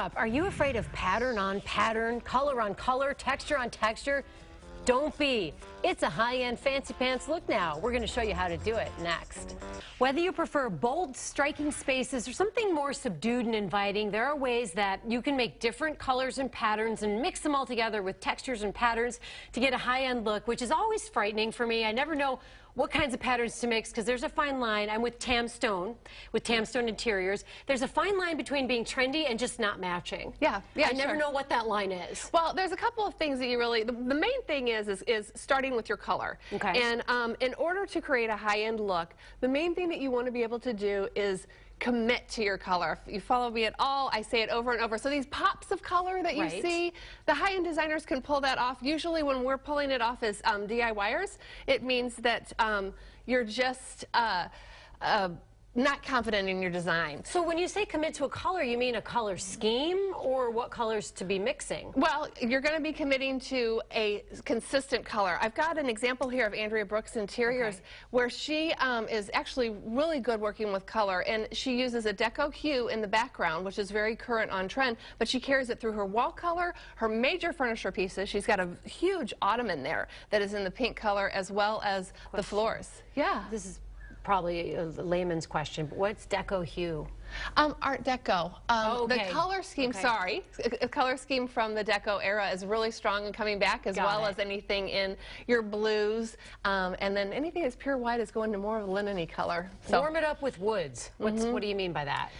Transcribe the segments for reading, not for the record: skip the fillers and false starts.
up, are you afraid of pattern on pattern, color on color, texture on texture? Don't be. It's a high-end fancy pants look now. We're going to show you how to do it next. Whether you prefer bold, striking spaces or something more subdued and inviting, there are ways that you can make different colors and patterns and mix them all together with textures and patterns to get a high-end look, which is always frightening for me. I never know what kinds of patterns to mix because there's a fine line. I'm with TAM STONE, with TAM STONE Interiors. There's a fine line between being trendy and just not matching. Yeah, I never know what that line is. Well, there's a couple of things that you really, the main thing is starting with your color. Okay. And in order to create a high-end look, the main thing that you want to be able to do is commit to your color. If you follow me at all, I say it over and over. So these pops of color that you see, the high-end designers can pull that off. Usually when we're pulling it off as DIYers, it means that you're just not confident in your design. So when you say commit to a color, you mean a color scheme or what colors to be mixing? Well, you're going to be committing to a consistent color. I've got an example here of Andrea Brooks Interiors where she is actually really good working with color, and she uses a deco hue in the background, which is very current on trend, but she carries it through her wall color, her major furniture pieces. She's got a huge ottoman there that is in the pink color, as well as the floors. Yeah. This is probably a layman's question, but what's deco hue? Art Deco. The color scheme, the color scheme from the Deco era is really strong and coming back, as well as anything in your blues, and then anything that's pure white is going to more of a linen-y color. So. Warm it up with woods. What do you mean by that?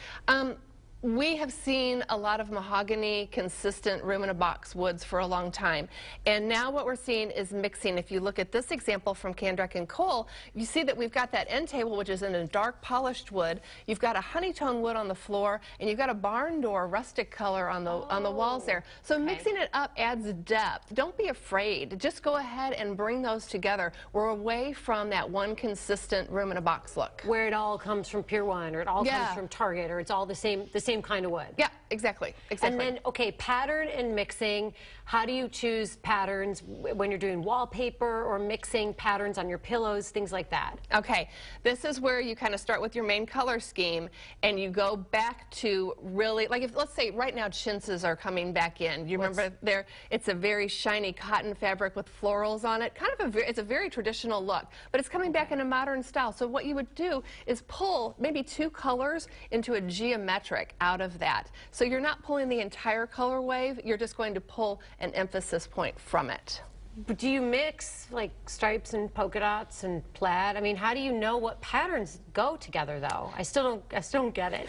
We have seen a lot of mahogany, consistent room-in-a-box woods for a long time. And now what we're seeing is mixing. If you look at this example from Kandrek & Cole, you see that we've got that end table, which is in a dark polished wood. You've got a honeytone wood on the floor, and you've got a barn door rustic color on the walls there. So mixing it up adds depth. Don't be afraid. Just go ahead and bring those together. We're away from that one consistent room-in-a-box look. Where it all comes from Pier 1, or it all comes from Target, or it's all the same kind of wood. Yeah, exactly. And then, okay, pattern and mixing. How do you choose patterns when you're doing wallpaper or mixing patterns on your pillows, things like that? Okay, this is where you kind of start with your main color scheme and you go back to really, like if, let's say right now chintzes are coming back in. You remember there, it's a very shiny cotton fabric with florals on it. Kind of it's a very traditional look, but it's coming back in a modern style. So what you would do is pull maybe two colors into a geometric out of that. So you're not pulling the entire color wave, you're just going to pull an emphasis point from it. But do you mix like stripes and polka dots and plaid? I mean, how do you know what patterns go together, though? I still don't get it.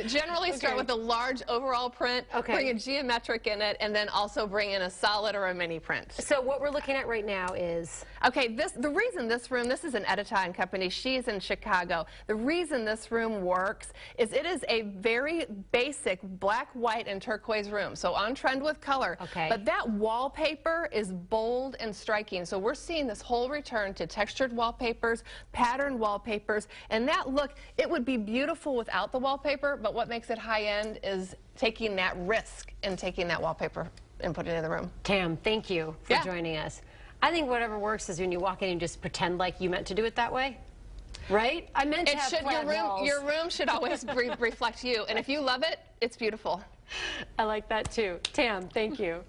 Generally start with a large overall print, bring a geometric in it, and then also bring in a solid or a mini print. So what we're looking at right now is... Okay, the reason this room, this is an Editon company, she's in Chicago. The reason this room works is it is a very basic black, white, and turquoise room. So on trend with color. But that wallpaper is bold and striking. So we're seeing this whole return to textured wallpapers, patterned wallpapers, and that look, it would be beautiful without the wallpaper, but what makes it high-end is taking that risk and taking that wallpaper and putting it in the room. Tam, thank you for joining us. I think whatever works is when you walk in and just pretend like you meant to do it that way. Right? I meant to have flat walls. Your room should always reflect you, and if you love it, it's beautiful. I like that too. Tam, thank you.